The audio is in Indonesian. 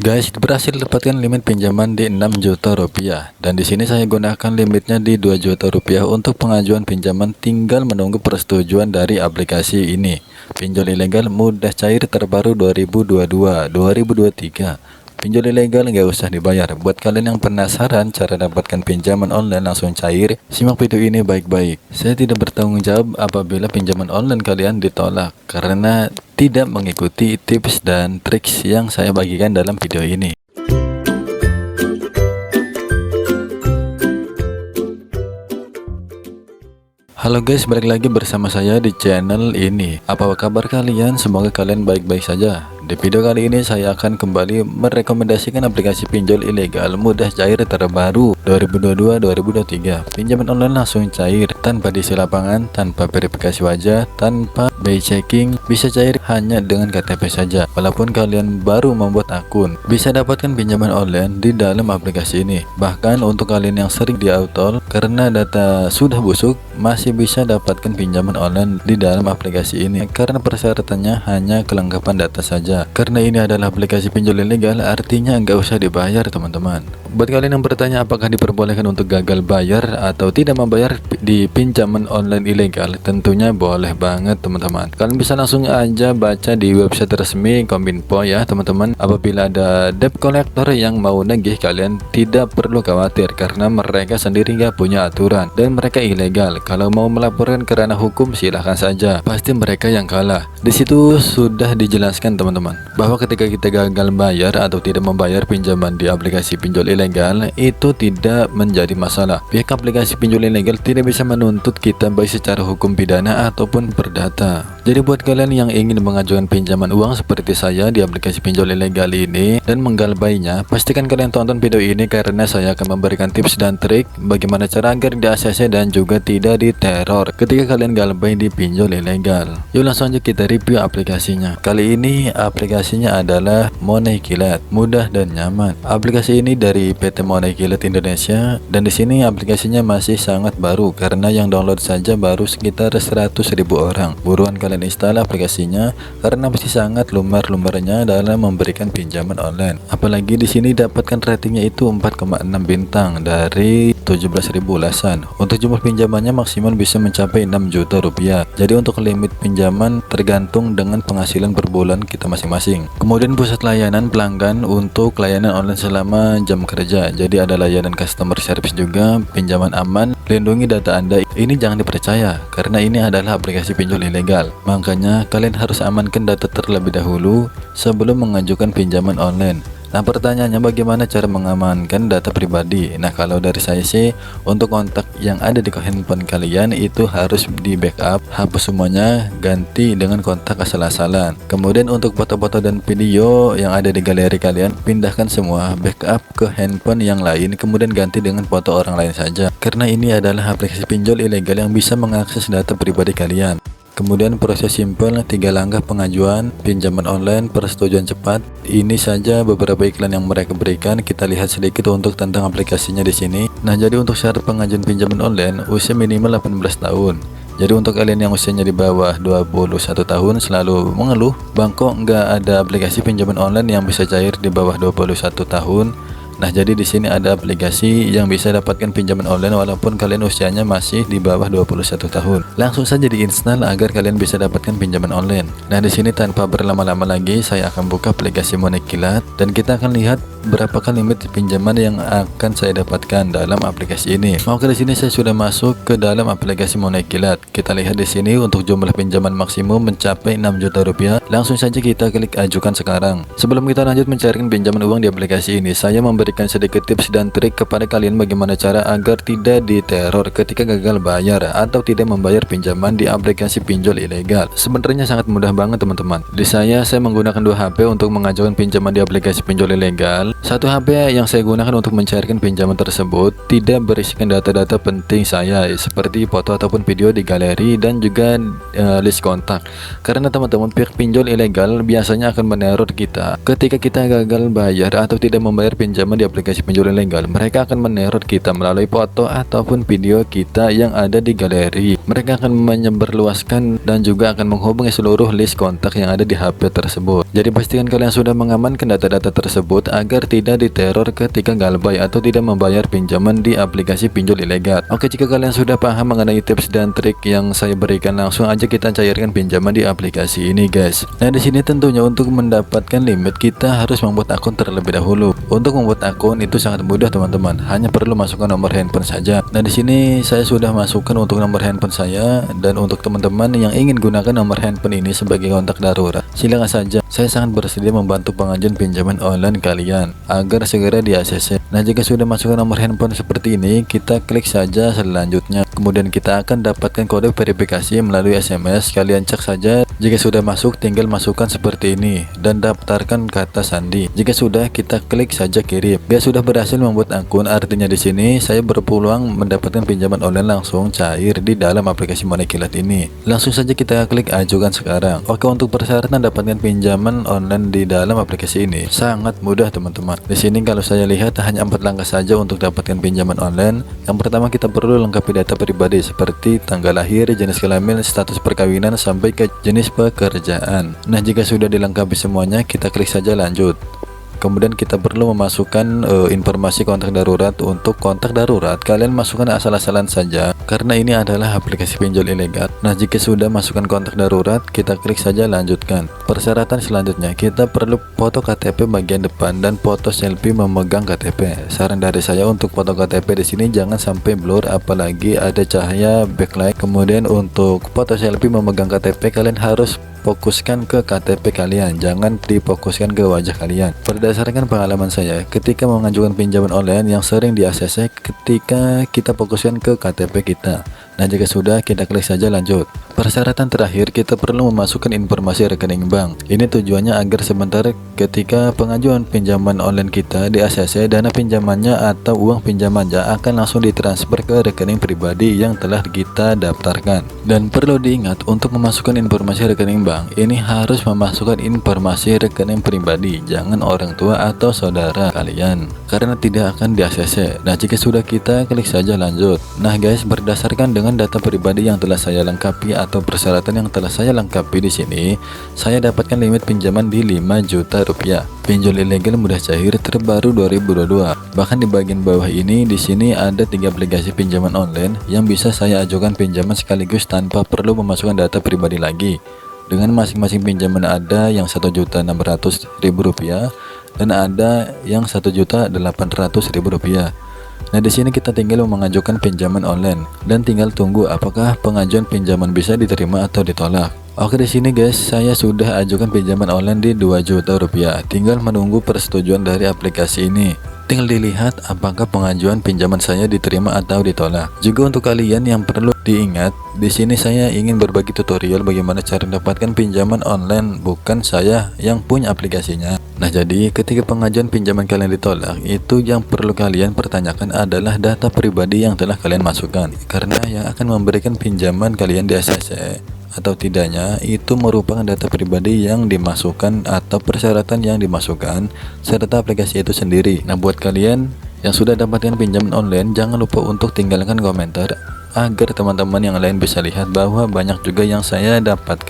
Guys, berhasil dapatkan limit pinjaman di 6 juta rupiah dan di sini saya gunakan limitnya di 2 juta rupiah untuk pengajuan pinjaman, tinggal menunggu persetujuan dari aplikasi ini. Pinjol ilegal mudah cair terbaru 2022-2023. Pinjol ilegal nggak usah dibayar. Buat kalian yang penasaran cara dapatkan pinjaman online langsung cair, simak video ini baik-baik. Saya tidak bertanggung jawab apabila pinjaman online kalian ditolak karena tidak mengikuti tips dan triks yang saya bagikan dalam video ini. Halo guys, balik lagi bersama saya di channel ini. Apa kabar kalian? Semoga kalian baik-baik saja. Di video kali ini saya akan kembali merekomendasikan aplikasi pinjol ilegal mudah cair terbaru 2022-2023. Pinjaman online langsung cair tanpa diisi lapangan, tanpa verifikasi wajah, tanpa BI checking, bisa cair hanya dengan KTP saja. Walaupun kalian baru membuat akun, bisa dapatkan pinjaman online di dalam aplikasi ini. Bahkan untuk kalian yang sering di autol karena data sudah busuk, masih bisa dapatkan pinjaman online di dalam aplikasi ini karena persyaratannya hanya kelengkapan data saja. Karena ini adalah aplikasi pinjol ilegal, artinya nggak usah dibayar teman-teman. Buat kalian yang bertanya apakah diperbolehkan untuk gagal bayar atau tidak membayar di pinjaman online ilegal, tentunya boleh banget teman-teman. Kalian bisa langsung aja baca di website resmi Kominfo ya teman-teman. Apabila ada debt collector yang mau nagih, kalian tidak perlu khawatir karena mereka sendiri nggak punya aturan dan mereka ilegal. Kalau mau melaporkan ke ranah hukum silahkan saja, pasti mereka yang kalah. Di situ sudah dijelaskan teman-teman bahwa ketika kita gagal bayar atau tidak membayar pinjaman di aplikasi pinjol ilegal, itu tidak menjadi masalah. Pihak aplikasi pinjol ilegal tidak bisa menuntut kita baik secara hukum pidana ataupun perdata. Jadi buat kalian yang ingin mengajukan pinjaman uang seperti saya di aplikasi pinjol ilegal ini dan menggalbainya, pastikan kalian tonton video ini karena saya akan memberikan tips dan trik bagaimana cara agar di ACC dan juga tidak diteror ketika kalian galbay di pinjol ilegal. Yuk langsung aja kita review aplikasinya. Kali ini aplikasinya adalah Money Kilat, mudah dan nyaman. Aplikasi ini dari PT Money Kilat Indonesia dan di sini aplikasinya masih sangat baru karena yang download saja baru sekitar 100.000 orang. Buruan kalian install aplikasinya karena masih sangat lumar-lumarnya dalam memberikan pinjaman online. Apalagi di sini dapatkan ratingnya itu 4,6 bintang dari 17.000 ulasan. Untuk jumlah pinjamannya maksimal bisa mencapai 6 juta rupiah. Jadi untuk limit pinjaman tergantung dengan penghasilan per bulan kita masing-masing. Kemudian pusat layanan pelanggan untuk layanan online selama jam kerja. Jadi ada layanan customer service juga, pinjaman aman, lindungi data Anda. Ini jangan dipercaya karena ini adalah aplikasi pinjol ilegal. Makanya kalian harus amankan data terlebih dahulu sebelum mengajukan pinjaman online. Nah pertanyaannya bagaimana cara mengamankan data pribadi? Nah kalau dari saya sih untuk kontak yang ada di handphone kalian itu harus di backup, hapus semuanya, ganti dengan kontak asal-asalan. Kemudian untuk foto-foto dan video yang ada di galeri kalian, pindahkan semua, backup ke handphone yang lain, kemudian ganti dengan foto orang lain saja. Karena ini adalah aplikasi pinjol ilegal yang bisa mengakses data pribadi kalian. Kemudian proses simpel, 3 langkah pengajuan pinjaman online, persetujuan cepat. Ini saja beberapa iklan yang mereka berikan. Kita lihat sedikit untuk tentang aplikasinya di sini. Nah, jadi untuk syarat pengajuan pinjaman online usia minimal 18 tahun. Jadi untuk kalian yang usianya di bawah 21 tahun selalu mengeluh, Bang kok nggak ada aplikasi pinjaman online yang bisa cair di bawah 21 tahun. Nah jadi di sini ada aplikasi yang bisa dapatkan pinjaman online walaupun kalian usianya masih di bawah 21 tahun. Langsung saja diinstal agar kalian bisa dapatkan pinjaman online. Nah di sini tanpa berlama-lama lagi saya akan buka aplikasi Money Kilat dan kita akan lihat berapakah limit pinjaman yang akan saya dapatkan dalam aplikasi ini. Oke, di sini saya sudah masuk ke dalam aplikasi Money Kilat. Kita lihat di sini untuk jumlah pinjaman maksimum mencapai 6 juta rupiah. Langsung saja kita klik ajukan sekarang. Sebelum kita lanjut mencarikan pinjaman uang di aplikasi ini, saya memberikan sedikit tips dan trik kepada kalian bagaimana cara agar tidak diteror ketika gagal bayar atau tidak membayar pinjaman di aplikasi pinjol ilegal. Sebenarnya sangat mudah banget teman-teman. Di saya menggunakan 2 HP untuk mengajukan pinjaman di aplikasi pinjol ilegal. Satu HP yang saya gunakan untuk mencairkan pinjaman tersebut tidak berisikan data-data penting saya seperti foto ataupun video di galeri dan juga list kontak. Karena teman-teman pihak pinjol ilegal biasanya akan meneror kita ketika kita gagal bayar atau tidak membayar pinjaman di aplikasi pinjol ilegal. Mereka akan meneror kita melalui foto ataupun video kita yang ada di galeri. Mereka akan menyebarluaskan dan juga akan menghubungi seluruh list kontak yang ada di HP tersebut. Jadi pastikan kalian sudah mengamankan data-data tersebut agar tidak diteror ketika galbay atau tidak membayar pinjaman di aplikasi pinjol ilegal. Oke, jika kalian sudah paham mengenai tips dan trik yang saya berikan, langsung aja kita cairkan pinjaman di aplikasi ini guys. Nah di sini tentunya untuk mendapatkan limit kita harus membuat akun terlebih dahulu. Untuk membuat akun itu sangat mudah teman-teman, hanya perlu masukkan nomor handphone saja. Nah di sini saya sudah masukkan untuk nomor handphone saya, dan untuk teman-teman yang ingin gunakan nomor handphone ini sebagai kontak darurat, silakan saja. Saya sangat bersedia membantu pengajuan pinjaman online kalian agar segera di ACC. Nah jika sudah masukkan nomor handphone seperti ini, kita klik saja selanjutnya. Kemudian kita akan dapatkan kode verifikasi melalui SMS. Kalian cek saja. Jika sudah masuk, tinggal masukkan seperti ini dan daftarkan kata sandi. Jika sudah, kita klik saja kirim. Dia sudah berhasil membuat akun, artinya di sini saya berpeluang mendapatkan pinjaman online langsung cair di dalam aplikasi Money Kilat ini. Langsung saja kita klik ajukan sekarang. Oke, untuk persyaratan dapatkan pinjaman online di dalam aplikasi ini sangat mudah teman-teman. Di sini kalau saya lihat hanya 4 langkah saja untuk dapatkan pinjaman online. Yang pertama, kita perlu lengkapi data pribadi seperti tanggal lahir, jenis kelamin, status perkawinan, sampai ke jenis pekerjaan. Nah jika sudah dilengkapi semuanya, kita klik saja lanjut. Kemudian kita perlu memasukkan informasi kontak darurat. Untuk kontak darurat kalian masukkan asal-asalan saja karena ini adalah aplikasi pinjol ilegal. Nah jika sudah masukkan kontak darurat, kita klik saja lanjutkan. Persyaratan selanjutnya, kita perlu foto KTP bagian depan dan foto selfie memegang KTP. Saran dari saya untuk foto KTP di sini jangan sampai blur, apalagi ada cahaya backlight. Kemudian untuk foto selfie memegang KTP, kalian harus fokuskan ke KTP kalian, jangan difokuskan ke wajah kalian. Berdasarkan pengalaman saya ketika mengajukan pinjaman online yang sering di ACC, ketika kita fokuskan ke KTP kita. Nah jika sudah, kita klik saja lanjut. Persyaratan terakhir, kita perlu memasukkan informasi rekening bank. Ini tujuannya agar sebentar ketika pengajuan pinjaman online kita di ACC, dana pinjamannya atau uang pinjamannya akan langsung ditransfer ke rekening pribadi yang telah kita daftarkan. Dan perlu diingat, untuk memasukkan informasi rekening bank ini harus memasukkan informasi rekening pribadi, jangan orang tua atau saudara kalian, karena tidak akan di ACC. Nah jika sudah, kita klik saja lanjut. Nah guys, berdasarkan dengan data pribadi yang telah saya lengkapi atau persyaratan yang telah saya lengkapi di sini, saya dapatkan limit pinjaman di 5 juta rupiah. Pinjol ilegal mudah cair terbaru 2022. Bahkan di bagian bawah ini, di sini ada 3 aplikasi pinjaman online yang bisa saya ajukan pinjaman sekaligus tanpa perlu memasukkan data pribadi lagi. Dengan masing-masing pinjaman ada yang Rp1.600.000 dan ada yang Rp1.800.000. Nah di sini kita tinggal mengajukan pinjaman online dan tinggal tunggu apakah pengajuan pinjaman bisa diterima atau ditolak. Oke, di sini guys, saya sudah ajukan pinjaman online di 2 juta rupiah. Tinggal menunggu persetujuan dari aplikasi ini. Tinggal dilihat apakah pengajuan pinjaman saya diterima atau ditolak. Juga untuk kalian yang perlu diingat, di sini saya ingin berbagi tutorial bagaimana cara mendapatkan pinjaman online, bukan saya yang punya aplikasinya. Nah jadi ketika pengajuan pinjaman kalian ditolak, itu yang perlu kalian pertanyakan adalah data pribadi yang telah kalian masukkan, karena yang akan memberikan pinjaman kalian di ACC atau tidaknya itu merupakan data pribadi yang dimasukkan atau persyaratan yang dimasukkan serta aplikasi itu sendiri. Nah buat kalian yang sudah dapatkan pinjaman online, jangan lupa untuk tinggalkan komentar agar teman-teman yang lain bisa lihat bahwa banyak juga yang saya dapatkan